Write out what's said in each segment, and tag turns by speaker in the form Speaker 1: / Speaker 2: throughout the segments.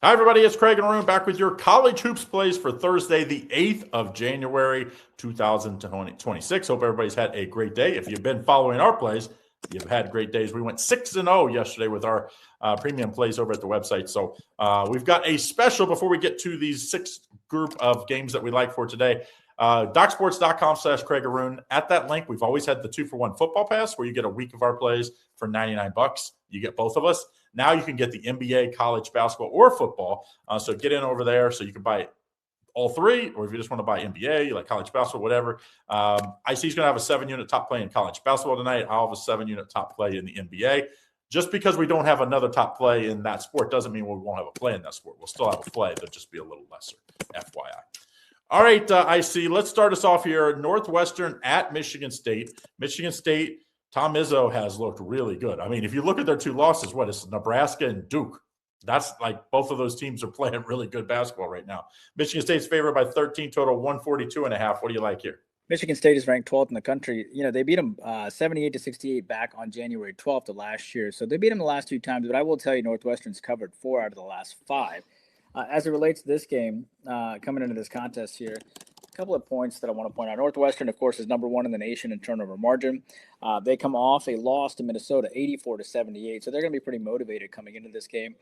Speaker 1: Hi, everybody. It's Craig and Arun back with your college hoops plays for Thursday, the 8th of January, 2026. Hope everybody's had a great day. If you've been following our plays, you've had great days. We went 6-0 yesterday with our premium plays over at the website. So we've got a special before we get to these 6 group of games that we like for today. DocSports.com/Craig Arun. At that link, we've always had the 2-for-1 football pass where you get a week of our plays for $99. You get both of us. Now you can get the NBA, college basketball, or football. So get in over there so you can buy all three, or if you just want to buy NBA, you like college basketball, whatever. IC's going to have a 7-unit top play in college basketball tonight. I'll have a 7-unit top play in the NBA. Just because we don't have another top play in that sport doesn't mean we won't have a play in that sport. We'll still have a play. They'll just be a little lesser, FYI. All right, IC, let's start us off here. Northwestern at Michigan State. Michigan State, Tom Izzo has looked really good. I mean, if you look at their 2 losses, what is Nebraska and Duke? That's like both of those teams are playing really good basketball right now. Michigan State's favored by 13, total 142.5. What do you like here?
Speaker 2: Michigan State is ranked 12th in the country. You know, they beat them 78-68 back on January 12th of last year. So they beat them the last 2 times, but I will tell you Northwestern's covered 4 out of the last 5. As it relates to this game, coming into this contest here, a couple of points that I want to point out. Northwestern, of course, is number 1 in the nation in turnover margin. They come off a loss to Minnesota, 84-78, so they're going to be pretty motivated coming into this game.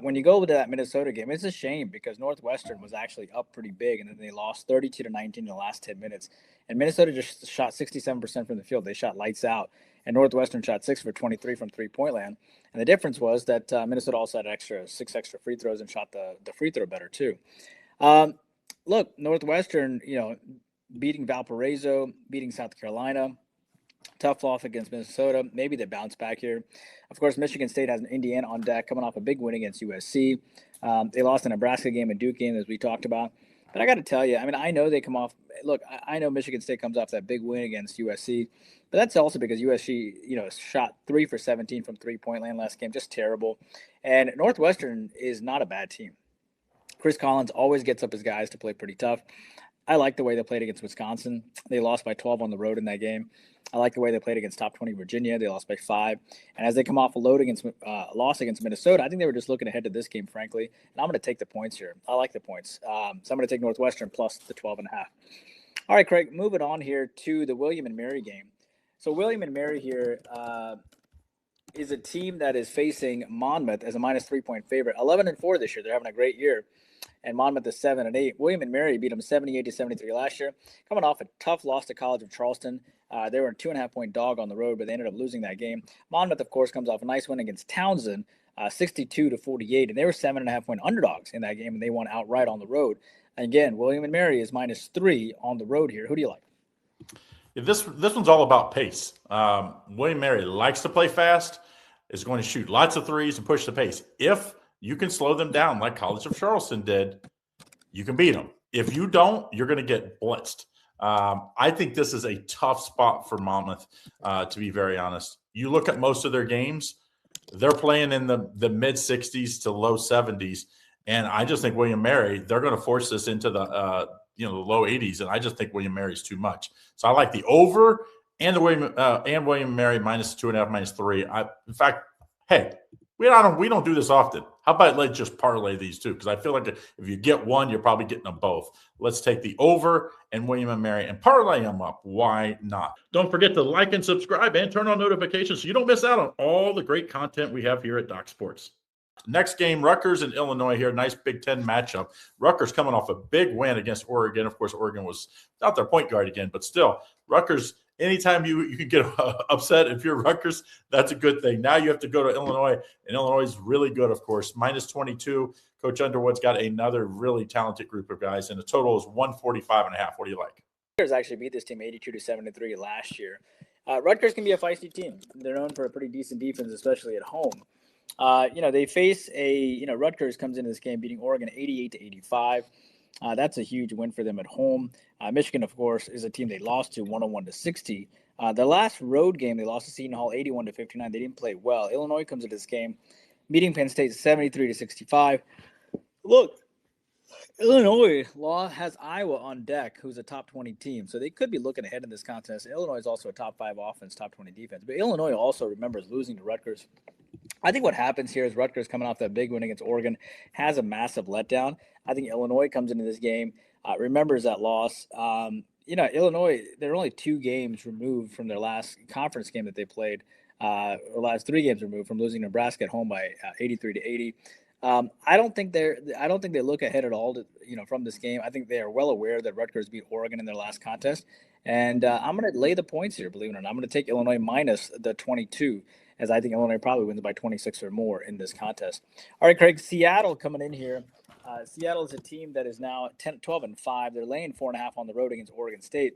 Speaker 2: When you go to that Minnesota game, it's a shame because Northwestern was actually up pretty big, and then they lost 32-19 in the last 10 minutes. And Minnesota just shot 67% from the field. They shot lights out, and Northwestern shot 6 for 23 from three-point land. And the difference was that Minnesota also had 6 extra free throws and shot the free throw better too. Look, Northwestern, beating Valparaiso, beating South Carolina, tough loss against Minnesota. Maybe they bounce back here. Of course, Michigan State has an Indiana on deck coming off a big win against USC. They lost the Nebraska game, a Duke game, as we talked about. But I got to tell you, I mean, I know they come off – look, I know Michigan State comes off that big win against USC, but that's also because USC, shot 3 for 17 from three-point land last game, just terrible. And Northwestern is not a bad team. Chris Collins always gets up his guys to play pretty tough. I like the way they played against Wisconsin. They lost by 12 on the road in that game. I like the way they played against top 20 Virginia. They lost by 5. And as they come off a loss against Minnesota, I think they were just looking ahead to this game, frankly. And I'm going to take the points here. I like the points. So I'm going to take Northwestern plus the 12.5. All right, Craig, moving on here to the William & Mary game. So William & Mary here is a team that is facing Monmouth as a minus 3-point favorite. 11-4 this year. They're having a great year. And Monmouth is 7-8. William & Mary beat them 78-73 last year. Coming off a tough loss to College of Charleston. They were a 2.5-point dog on the road, but they ended up losing that game. Monmouth, of course, comes off a nice win against Townsend, 62-48. And they were 7.5-point underdogs in that game, and they won outright on the road. And again, William & Mary is minus 3 on the road here. Who do you like?
Speaker 1: This one's all about pace. William & Mary likes to play fast, is going to shoot lots of threes and push the pace. If you can slow them down like College of Charleston did, you can beat them. If you don't, you're going to get blitzed. I think this is a tough spot for Monmouth, to be very honest. You look at most of their games, they're playing in the mid-60s to low 70s, and I just think William & Mary, they're going to force this into the low 80s, and I just think William & Mary is too much. So I like the over and the William & Mary minus 2.5, minus 3. In fact, hey, we don't do this often. How about let's just parlay these two? Because I feel like if you get one, you're probably getting them both. Let's take the over and William & Mary and parlay them up. Why not? Don't forget to like and subscribe and turn on notifications so you don't miss out on all the great content we have here at Doc Sports. Next game, Rutgers and Illinois here. Nice Big Ten matchup. Rutgers coming off a big win against Oregon. Of course, Oregon was not their point guard again, but still, Rutgers, anytime you can get upset if you're Rutgers, that's a good thing. Now you have to go to Illinois, and Illinois is really good, of course. Minus 22. Coach Underwood's got another really talented group of guys, and the total is 145.5. What do you like?
Speaker 2: Rutgers actually beat this team 82-73 last year. Rutgers can be a feisty team. They're known for a pretty decent defense, especially at home. They face Rutgers comes into this game beating Oregon 88-85. That's a huge win for them at home. Michigan, of course, is a team they lost to 101-60. The last road game, they lost to Seton Hall 81-59. They didn't play well. Illinois comes into this game beating Penn State 73-65. Look, Illinois has Iowa on deck, who's a top 20 team. So they could be looking ahead in this contest. Illinois is also a top 5 offense, top 20 defense. But Illinois also remembers losing to Rutgers. I think what happens here is Rutgers, coming off that big win against Oregon, has a massive letdown. I think Illinois comes into this game, remembers that loss. Illinois, they're only 2 games removed from their last conference game that they played, or last 3 games removed from losing Nebraska at home by 83-80. I don't think they look ahead at all from this game. I think they are well aware that Rutgers beat Oregon in their last contest, and I'm going to lay the points here. Believe it or not, I'm going to take Illinois minus the 22, as I think Illinois probably wins by 26 or more in this contest. All right, Craig, Seattle coming in here. Seattle is a team that is now 12-5. They're laying 4.5 on the road against Oregon State.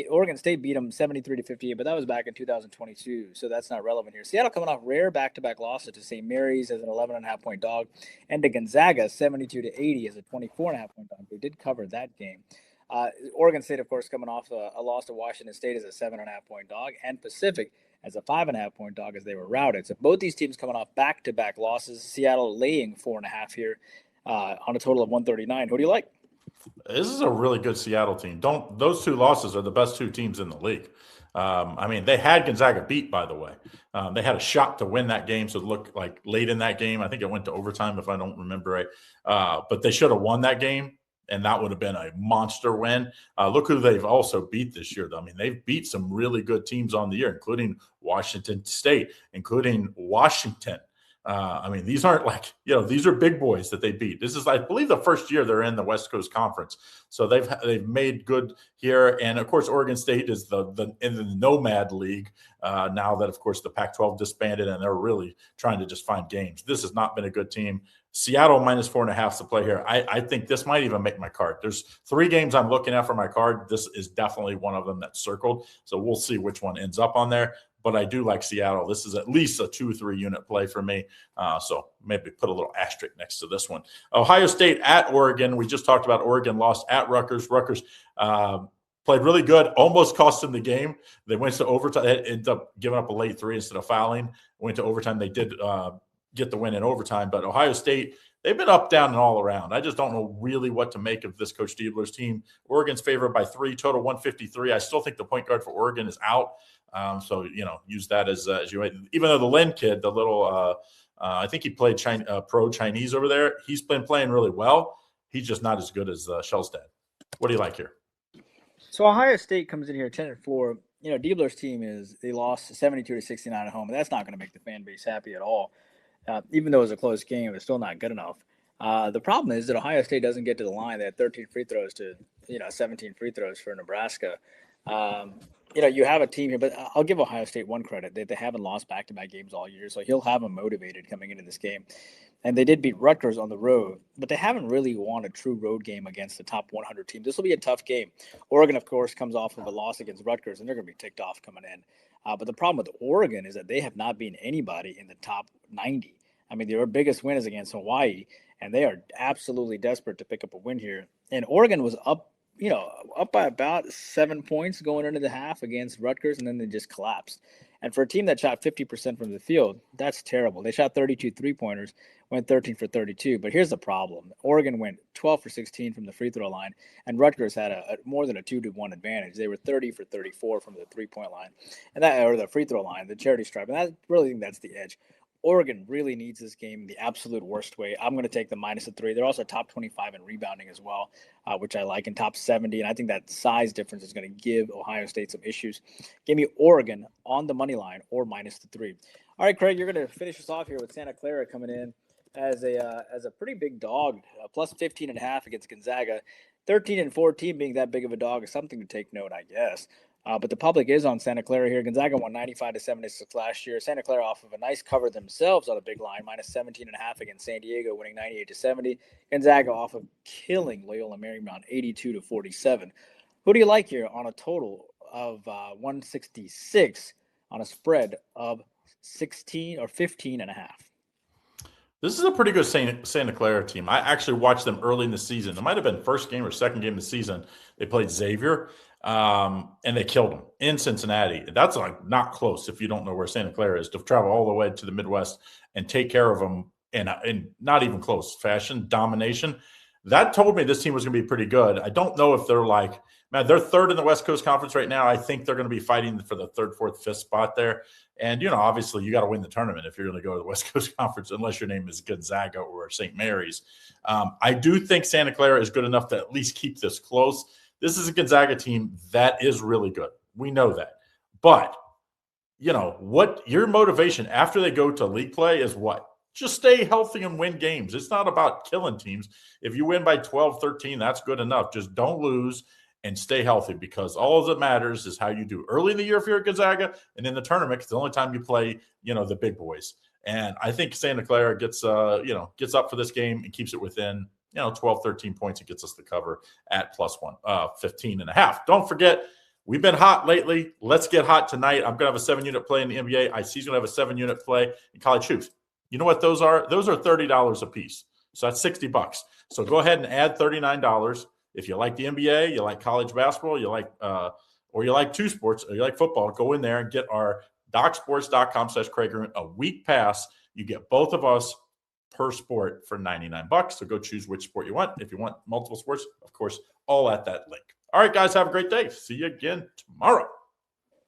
Speaker 2: Oregon State beat them 73-58, but that was back in 2022, so that's not relevant here. Seattle coming off rare back-to-back losses to St. Mary's as an 11.5-point dog, and to Gonzaga 72-80 as a 24.5-point dog. They did cover that game. Oregon State, of course, coming off a loss to Washington State as a 7.5-point dog, and Pacific as a 5.5-point dog as they were routed. So both these teams coming off back-to-back losses. Seattle laying 4.5 here on a total of 139. Who do you like?
Speaker 1: This is a really good Seattle team. Those 2 losses are the best 2 teams in the league. They had Gonzaga beat, by the way. They had a shot to win that game, so it looked like late in that game. I think it went to overtime, if I don't remember right. But they should have won that game, and that would have been a monster win. Look who they've also beat this year, though. They've beat some really good teams on the year, including Washington State, including Washington. These aren't these are big boys that they beat. This is, I believe, the first year they're in the West Coast Conference. So they've made good here. And of course, Oregon State is in the Nomad League now that, of course, the Pac-12 disbanded and they're really trying to just find games. This has not been a good team. Seattle minus 4.5 to play here. I think this might even make my card. There's 3 games I'm looking at for my card. This is definitely one of them that's circled. So we'll see which one ends up on there. But I do like Seattle. This is at least a 2-3 unit play for me. So maybe put a little asterisk next to this one. Ohio State at Oregon. We just talked about Oregon lost at Rutgers. Rutgers played really good, almost cost them the game. They went to overtime, ended up giving up a late 3 instead of fouling. Went to overtime. They did get the win in overtime. But Ohio State, they've been up, down, and all around. I just don't know really what to make of this Coach Diebler's team. Oregon's favored by 3, total 153. I still think the point guard for Oregon is out. So use that as you might. Even though the Len kid, the little, I think he played pro Chinese over there. He's been playing really well. He's just not as good as Shellstad. What do you like here?
Speaker 2: So Ohio State comes in here 10-4. Diebler's team they lost 72-69 at home, and that's not going to make the fan base happy at all. Even though it was a close game, it's still not good enough. The problem is that Ohio State doesn't get to the line. They had 13 free throws to 17 free throws for Nebraska. You have a team here, but I'll give Ohio State one credit. They haven't lost back-to-back games all year, so he'll have them motivated coming into this game. And they did beat Rutgers on the road, but they haven't really won a true road game against the top 100 team. This will be a tough game. Oregon, of course, comes off of a loss against Rutgers, and they're going to be ticked off coming in. But the problem with Oregon is that they have not beaten anybody in the top 90. Their biggest win is against Hawaii, and they are absolutely desperate to pick up a win here. And Oregon was up by about 7 points going into the half against Rutgers, and then they just collapsed. And for a team that shot 50% from the field, that's terrible. They shot 32 three-pointers, went 13 for 32. But here's the problem. Oregon went 12 for 16 from the free throw line, and Rutgers had a more than a 2-1 advantage. They were 30 for 34 from the three-point line, or the free throw line, the charity stripe. And I really think that's the edge. Oregon really needs this game the absolute worst way. I'm going to take the minus of 3. They're also top 25 in rebounding as well, which I like, in top 70. And I think that size difference is going to give Ohio State some issues. Give me Oregon on the money line or minus the 3. All right, Craig, you're going to finish us off here with Santa Clara coming in as a pretty big dog, plus 15.5 against Gonzaga. 13-14 being that big of a dog is something to take note, I guess. But the public is on Santa Clara here. Gonzaga won 95-76 last year. Santa Clara off of a nice cover themselves on a big line, minus 17.5 against San Diego, winning 98-70. Gonzaga off of killing Loyola Marymount 82-47. Who do you like here on a total of 166 on a spread of 16 or 15.5?
Speaker 1: This is a pretty good Santa Clara team. I actually watched them early in the season. It might have been first game or second game of the season. They played Xavier. And they killed them in Cincinnati. That's not close if you don't know where Santa Clara is, to travel all the way to the Midwest and take care of them in not even close fashion, domination. that told me this team was going to be pretty good. I don't know if they're like, man, they're third in the West Coast Conference right now. I think they're going to be fighting for the third, fourth, fifth spot there. And, you know, obviously you got to win the tournament if you're going to go to the West Coast Conference, unless your name is Gonzaga or St. Mary's. I do think Santa Clara is good enough to at least keep this close. This is a Gonzaga team that is really good. We know that. But, you know, what your motivation after they go to league play is what? Just stay healthy and win games. It's not about killing teams. If you win by 12, 13, that's good enough. Just don't lose and stay healthy, because all that matters is how you do early in the year if you're at Gonzaga, and in the tournament, it's the only time you play, you know, the big boys. And I think Santa Clara gets up for this game and keeps it within, 12, 13 points. It gets us the cover at +15.5. Don't forget, we've been hot lately. Let's get hot tonight. I'm going to have a 7-unit play in the NBA. IC's going to have a 7-unit play in college hoops. You know what those are? Those are $30 a piece. So that's $60. So go ahead and add $39. If you like the NBA, you like college basketball, you like or you like two sports, or you like football, go in there and get our DocSports.com/Craig a week pass. You get both of us per sport for $99. So go choose which sport you want. If you want multiple sports, of course, all at that link. All right, guys, have a great day. See you again tomorrow.